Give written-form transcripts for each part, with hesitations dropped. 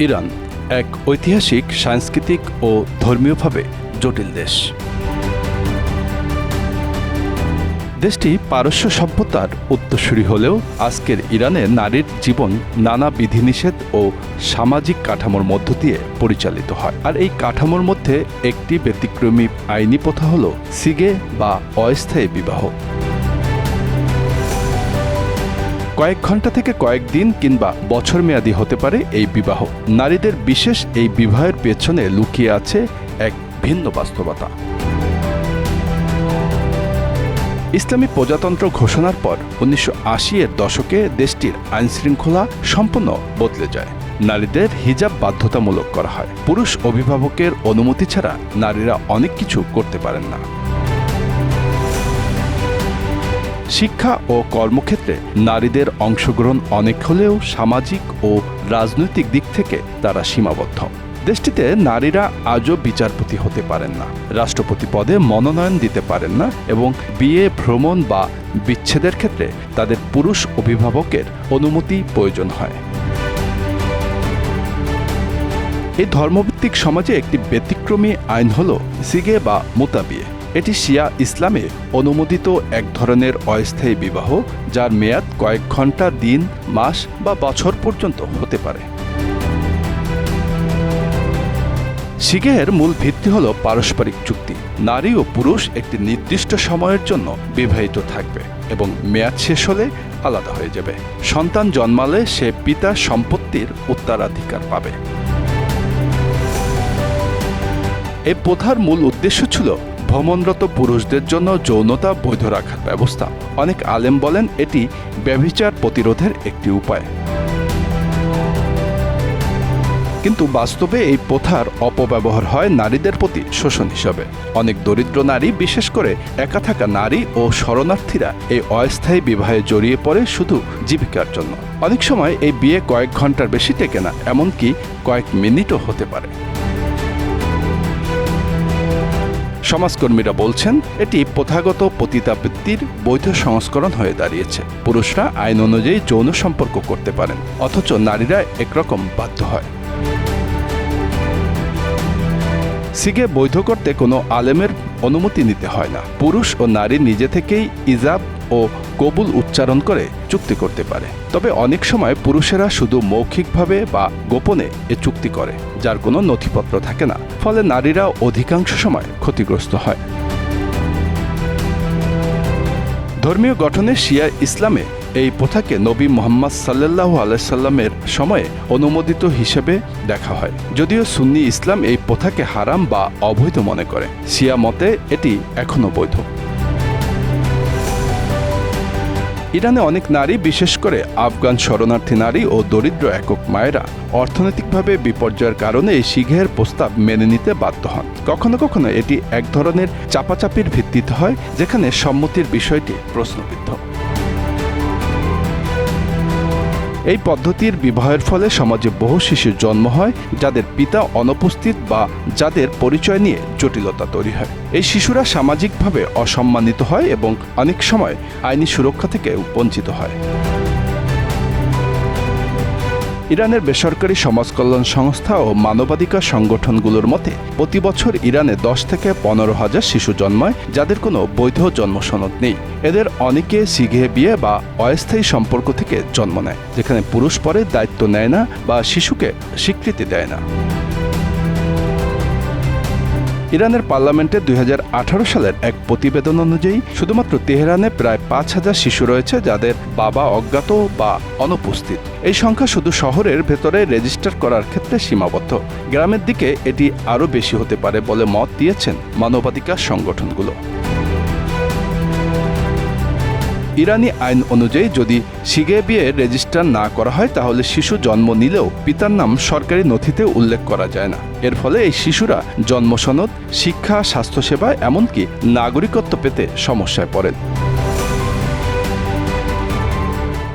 Iran এক ঐতিহাসিক, সাংস্কৃতিক ও ধর্মীয়ভাবে জটিল দেশ। দেশটি পারস্য সভ্যতার উত্তরসূরি হলেও আজকের ইরানে নারীর জীবন নানা বিধিনিষেধ ও সামাজিক কাঠামোর মধ্য দিয়ে পরিচালিত হয়। আর এই কাঠামোর মধ্যে একটি ব্যতিক্রমী আইনি প্রথা হল সিগে বা অস্থায়ী বিবাহ। কয়েক ঘন্টা থেকে কয়েকদিন কিংবা বছর মেয়াদী হতে পারে এই বিবাহ। নারীদের বিশেষ এই বিবাহের পেছনে লুকিয়ে আছে এক ভিন্ন বাস্তবতা। ইসলামী প্রজাতন্ত্র ঘোষণার পর ১৯৮০-এর দশকে দেশটির আইনশৃঙ্খলা সম্পূর্ণ বদলে যায়। নারীদের হিজাব বাধ্যতামূলক করা হয়। পুরুষ অভিভাবকের অনুমতি ছাড়া নারীরা অনেক কিছু করতে পারেন না। শিক্ষা ও কর্মক্ষেত্রে নারীদের অংশগ্রহণ অনেক হলেও সামাজিক ও রাজনৈতিক দিক থেকে তারা সীমাবদ্ধ। দেশটিতে নারীরা আজও বিচারপতি হতে পারেন না, রাষ্ট্রপতি পদে মনোনয়ন দিতে পারেন না এবং বিয়ে, ভ্রমণ বা বিচ্ছেদের ক্ষেত্রে তাদের পুরুষ অভিভাবকের অনুমতি প্রয়োজন হয়। এই ধর্মভিত্তিক সমাজে একটি ব্যতিক্রমী আইন হল সিগে বা মুতা বিয়ে। এটি শিয়া ইসলামে অনুমোদিত এক ধরনের অস্থায়ী বিবাহ, যার মেয়াদ কয়েক ঘন্টা, দিন, মাস বা বছর পর্যন্ত হতে পারে। সিগের মূল ভিত্তি হল পারস্পরিক চুক্তি। নারী ও পুরুষ একটি নির্দিষ্ট সময়ের জন্য বিবাহিত থাকবে এবং মেয়াদ শেষ হলে আলাদা হয়ে যাবে। সন্তান জন্মালে সে পিতার সম্পত্তির উত্তরাধিকার পাবে। এই প্রথার মূল উদ্দেশ্য ছিল ভ্রমণরত পুরুষদের জন্য যৌনতা বৈধ রাখার ব্যবস্থা। অনেক আলেম বলেন এটি ব্যভিচার প্রতিরোধের একটি উপায়। কিন্তু বাস্তবে এই প্রথার অপব্যবহার হয় নারীদের প্রতি শোষণ হিসাবে। অনেক দরিদ্র নারী, বিশেষ করে একা থাকা নারী ও শরণার্থীরা এই অস্থায়ী বিবাহে জড়িয়ে পড়ে শুধু জীবিকার জন্য। অনেক সময় এই বিয়ে কয়েক ঘন্টার বেশি টেকে না, এমনকি কয়েক মিনিটও হতে পারে। সমাজকর্মীরা বলছেন এটি প্রথাগত পতিতাবৃত্তির বৈধ সংস্করণ হয়ে দাঁড়িয়েছে। পুরুষরা আইন অনুযায়ী যৌন সম্পর্ক করতে পারেন, অথচ নারীরা একরকম বাধ্য হয়। সিগে বৈধ করতে কোনো আলেমের অনুমতি নিতে হয় না। পুরুষ ও নারী নিজে থেকেই ইজাব ও কবুল উচ্চারণ করে চুক্তি করতে পারে। তবে অনেক সময় পুরুষেরা শুধু মৌখিকভাবে বা গোপনে এ চুক্তি করে, যার কোনো নথিপত্র থাকে না। ফলে নারীরা অধিকাংশ সময় ক্ষতিগ্রস্ত হয়। ধর্মীয় গঠনে শিয়া ইসলামে এই প্রথাকে নবী মুহাম্মদ সাল্লাল্লাহু আলাইহি সাল্লামের সময়ে অনুমোদিত হিসেবে দেখা হয়, যদিও সুন্নি ইসলাম এই প্রথাকে হারাম বা অবৈধ মনে করে। শিয়া মতে এটি এখনও বৈধ। ইরানে অনেক নারী, বিশেষ করে আফগান শরণার্থী নারী ও দরিদ্র একক মায়েরা অর্থনৈতিকভাবে বিপর্যয়ের কারণে এই সিগের প্রস্তাব মেনে নিতে বাধ্য হন। কখনো কখনো এটি এক ধরনের চাপাচাপির ভিত্তিতে হয়, যেখানে সম্মতির বিষয়টি প্রশ্নবিদ্ধ। এই পদ্ধতির বিবাহের ফলে সমাজে বহু শিশুর জন্ম হয়, যাদের পিতা অনুপস্থিত বা যাদের পরিচয় নিয়ে জটিলতা তৈরি হয়। এই শিশুরা সামাজিকভাবে অসম্মানিত হয় এবং অনেক সময় আইনি সুরক্ষা থেকে বঞ্চিত হয়। ইরানের বেসরকারি সমাজ কল্যাণ সংস্থা ও মানবাধিকার সংগঠনগুলোর মতে প্রতি বছর ইরানে 10 থেকে 15,000 শিশু জন্মায়, যাদের কোনো বৈধ জন্মসনদ নেই। এদের অনেকে সিগে বিয়ে বা অস্থায়ী সম্পর্ক থেকে জন্ম নেয়, যেখানে পুরুষ পরে দায়িত্ব নেয় না বা শিশুকে স্বীকৃতি দেয় না। ইরানের পার্লামেন্টে 2018 সালের এক প্রতিবেদন অনুযায়ী শুধুমাত্র তেহরানে প্রায় 5,000 শিশু রয়েছে যাদের বাবা অজ্ঞাত বা অনুপস্থিত। এই সংখ্যা শুধু শহরের ভেতরে রেজিস্টার করার ক্ষেত্রে সীমাবদ্ধ। গ্রামের দিকে এটি আরও বেশি হতে পারে বলে মত দিয়েছেন মানবাধিকার সংগঠনগুলো। ইরানি আইন অনুযায়ী যদি সিগে বিয়ে রেজিস্টার না করা হয়, তাহলে শিশু জন্ম নিলেও পিতার নাম সরকারি নথিতে উল্লেখ করা যায় না। এর ফলে এই শিশুরা জন্মসনদ, শিক্ষা, স্বাস্থ্যসেবা, এমনকি নাগরিকত্ব পেতে সমস্যায় পড়েন।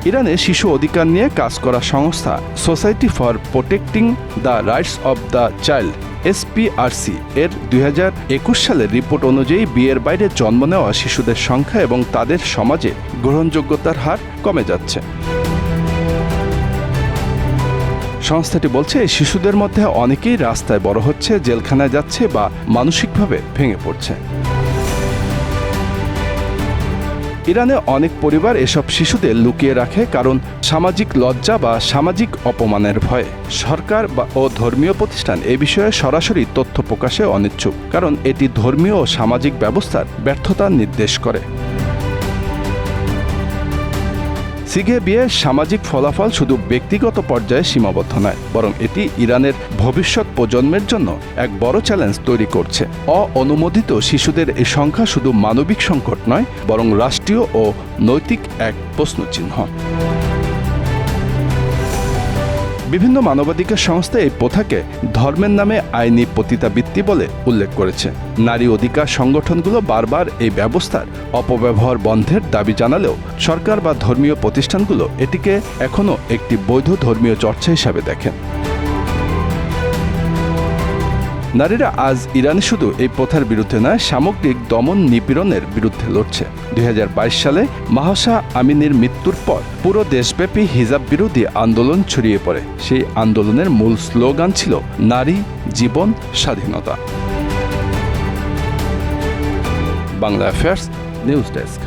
ইরানে শিশু অধিকার নিয়ে কাজ করা সংস্থা society for protecting the rights of the child SPRC এর 2021 সালের রিপোর্ট অনুযায়ী বিয়ের বাইরে জন্ম নেওয়া শিশুদের সংখ্যা এবং তাদের সমাজে গ্রহণযোগ্যতার হার কমে যাচ্ছে। সংস্থাটি বলছে এই শিশুদের মধ্যে অনেকেই রাস্তায় বড় হচ্ছে, জেলখানায় যাচ্ছে বা মানসিকভাবে ভেঙে পড়ছে। ইরানে অনেক পরিবার এসব শিশুদের লুকিয়ে রাখে, কারণ সামাজিক লজ্জা বা সামাজিক অপমানের ভয়ে। সরকার ও ধর্মীয় প্রতিষ্ঠান এ বিষয়ে সরাসরি তথ্য প্রকাশে অনিচ্ছুক, কারণ এটি ধর্মীয় ও সামাজিক ব্যবস্থার ব্যর্থতা নির্দেশ করে। সিগে বিয়ের সামাজিক ফলাফল শুধু ব্যক্তিগত পর্যায়ে সীমাবদ্ধ নয়, বরং এটি ইরানের ভবিষ্যৎ প্রজন্মের জন্য এক বড় চ্যালেঞ্জ তৈরি করছে। অননুমোদিত শিশুদের এই সংখ্যা শুধু মানবিক সংকট নয়, বরং রাষ্ট্রীয় ও নৈতিক এক প্রশ্নচিহ্ন। বিভিন্ন মানবাধিকার সংস্থা এই প্রথাকে ধর্মের নামে আইনি পতিতাবৃত্তি বলে উল্লেখ করেছে। নারী অধিকার সংগঠনগুলো বারবার এই ব্যবস্থার অপব্যবহার বন্ধের দাবি জানালেও সরকার বা ধর্মীয় প্রতিষ্ঠানগুলো এটিকে এখনও একটি বৈধ ধর্মীয় চর্চা হিসাবে দেখেন। নারীরা আজ ইরানে শুধু এই প্রথার বিরুদ্ধে নয়, সামগ্রিক দমন নিপীড়নের বিরুদ্ধে লড়ছে। 2022 সালে মাহসা আমিনির মৃত্যুর পর পুরো দেশব্যাপী হিজাব বিরোধী আন্দোলন ছড়িয়ে পড়ে। সেই আন্দোলনের মূল স্লোগান ছিল নারী, জীবন, স্বাধীনতা। Bangla affairs news desk.